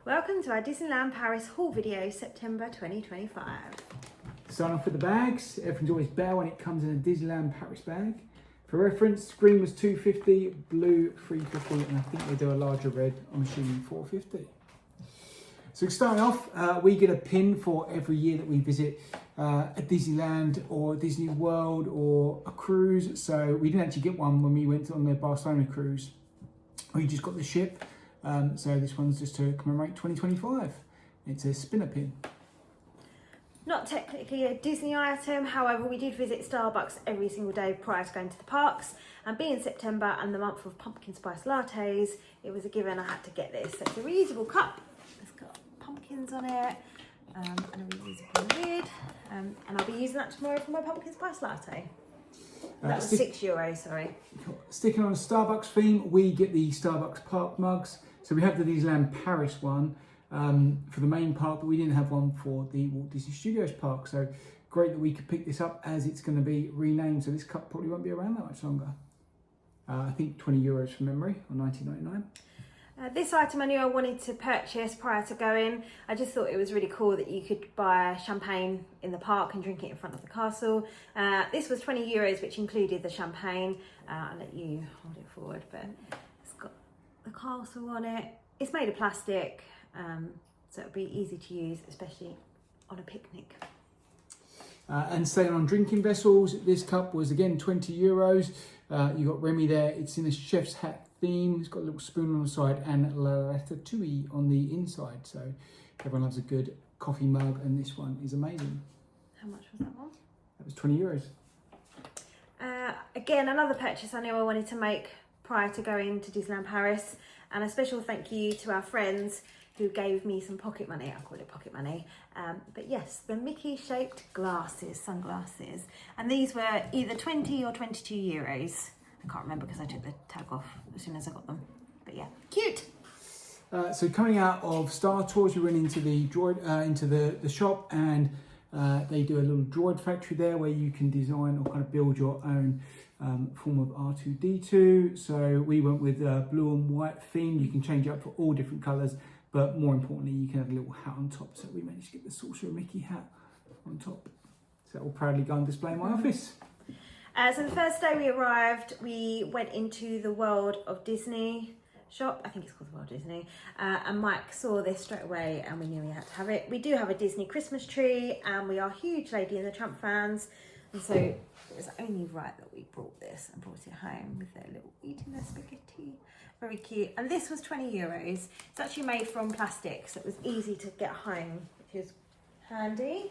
Welcome to our Disneyland Paris haul video, September 2025. Starting off with the bags, everything's always better when it comes in a Disneyland Paris bag. For reference, green was $2.50, blue $3.50, and I think they do a larger red, I'm assuming $4.50. So starting off, we get a pin for every year that we visit a Disneyland or Disney World or a cruise. So we didn't actually get one when we went on the Barcelona cruise. We just got the ship. So this one's just to commemorate 2025. It's a spinner pin. Not technically a Disney item, however we did visit Starbucks every single day prior to going to the parks, and being September and the month of pumpkin spice lattes, it was a given I had to get this. So it's a reusable cup, it's got pumpkins on it, and a reusable lid, and I'll be using that tomorrow for my pumpkin spice latte. That was €6, sorry. Sticking on a Starbucks theme, we get the Starbucks park mugs. So we have the Disneyland Paris one for the main park, but we didn't have one for the Walt Disney Studios park. So great that we could pick this up as it's going to be renamed. So this cup probably won't be around that much longer. I think €20 from memory, or $19.99. This item I knew I wanted to purchase prior to going. I just thought it was really cool that you could buy champagne in the park and drink it in front of the castle. This was €20, which included the champagne. I'll let you hold it forward, but it's got the castle on it. It's made of plastic, so it'll be easy to use, especially on a picnic. And staying on drinking vessels, this cup was again €20. You got Remy there. It's in a chef's hat theme. It's got a little spoon on the side and La Ratatouille on the inside. So everyone loves a good coffee mug, and this one is amazing. How much was that one? That was €20. Again, another purchase I knew I wanted to make prior to going to Disneyland Paris, and a special thank you to our friends who gave me some pocket money. I call it pocket money, but yes, the Mickey shaped sunglasses, and these were either 20 or €22. I can't remember because I took the tag off as soon as I got them, but yeah, cute. So coming out of Star Tours, we went into the droid, into the shop, and they do a little droid factory there where you can design or kind of build your own form of R2-D2. So we went with blue and white theme. You can change it up for all different colours, but more importantly, you can have a little hat on top. So we managed to get the Sorcerer Mickey hat on top. So that will proudly go on display in my office. So the first day we arrived, we went into the World of Disney shop. I think it's called the World of Disney. And Mike saw this straight away and we knew we had to have it. We do have a Disney Christmas tree and we are huge Lady and the Tramp fans. And so it was only right that we brought this and brought it home with their little eating their spaghetti. Very cute. And this was €20. It's actually made from plastic, so it was easy to get home, which is handy.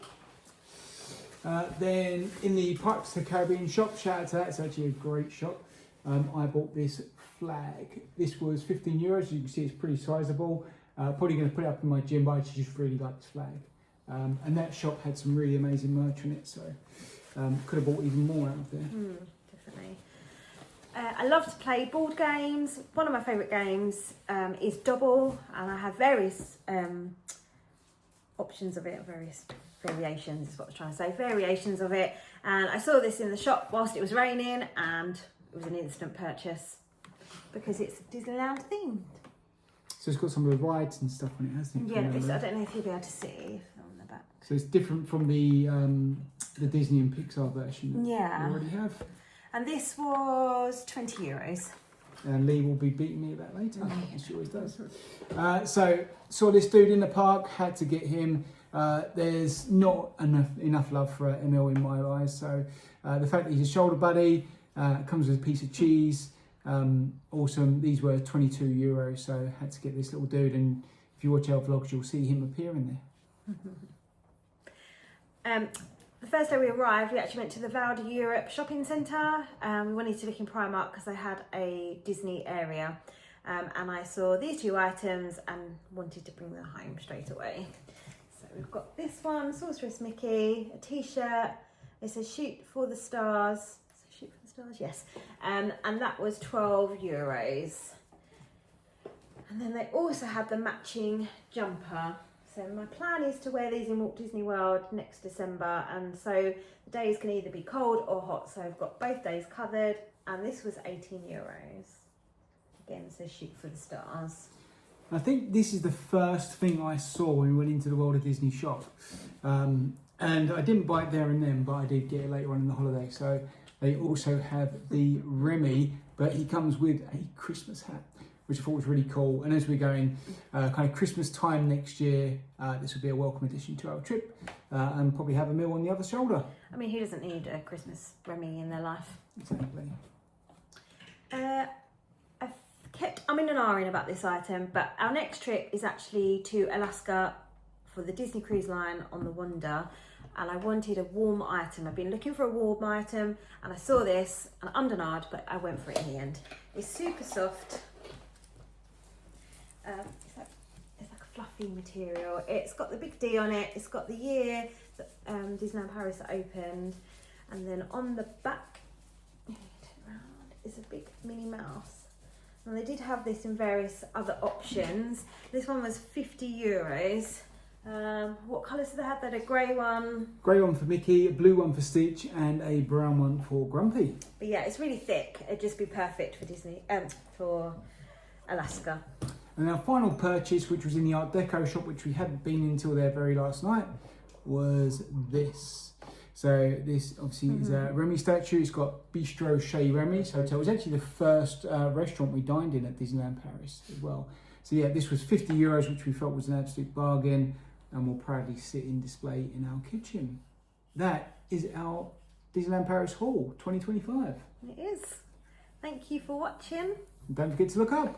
Then in the Pirates of the Caribbean shop, shout out to that, it's actually a great shop. I bought this flag. This was €15. As you can see, it's pretty sizable. Probably going to put it up in my gym, but I just really like this flag. And that shop had some really amazing merch on it, so could have bought even more out of there. Definitely. I love to play board games. One of my favourite games is Double, and I have various options of it, various variations is what I was trying to say, variations of it. And I saw this in the shop whilst it was raining, and it was an instant purchase because it's Disneyland themed. So it's got some of the rides and stuff on it, hasn't it? Yeah, this, I don't know if you'll be able to see on the back. So it's different from the Disney and Pixar version that Yeah. we already have. And this was €20. And Lee will be beating me about later, as she always does. So saw this dude in the park, had to get him. There's not enough love for Emil in my eyes. So the fact that he's a shoulder buddy, comes with a piece of cheese, awesome. These were €22, so had to get this little dude. And if you watch our vlogs, you'll see him appearing there. The first day we arrived, we actually went to the Val d'Europe shopping centre. We wanted to look in Primark because they had a Disney area. And I saw these two items and wanted to bring them home straight away. So we've got this one, Sorceress Mickey, a t-shirt. It says shoot for the stars. Shoot for the stars, yes. And that was €12. And then they also had the matching jumper. So my plan is to wear these in Walt Disney World next December, and so the days can either be cold or hot, so I've got both days covered, and this was €18. Again, it says shoot for the stars. I think this is the first thing I saw when we went into the World of Disney shop. And I didn't buy it there and then, but I did get it later on in the holiday. So they also have the Remy, but he comes with a Christmas hat, which I thought was really cool. And as we're going kind of Christmas time next year, this will be a welcome addition to our trip, and probably have a meal on the other shoulder. I mean, who doesn't need a Christmas Remy in their life? Exactly. I'm in an R about this item, but our next trip is actually to Alaska for the Disney Cruise Line on the Wonder, and I wanted a warm item. I've been looking for a warm item, and I saw this, and I'm undernard, but I went for it in the end. It's super soft. It's like a fluffy material. It's got the big D on it. It's got the year that Disneyland Paris opened, and then on the back, is a big Minnie Mouse. And they did have this in various other options. This one was €50. What colours did they have? They had a grey one. Grey one for Mickey, a blue one for Stitch, and a brown one for Grumpy. But yeah, it's really thick. It'd just be perfect for Disney, for Alaska. And our final purchase, which was in the Art Deco shop, which we hadn't been in until there very last night, was this. So this obviously is a Remy statue. It's got Bistro Chez Remy's Hotel. It was actually the first restaurant we dined in at Disneyland Paris as well. So yeah, this was €50, which we felt was an absolute bargain, and will proudly sit in display in our kitchen. That is our Disneyland Paris haul 2025. It is. Thank you for watching. And don't forget to look up.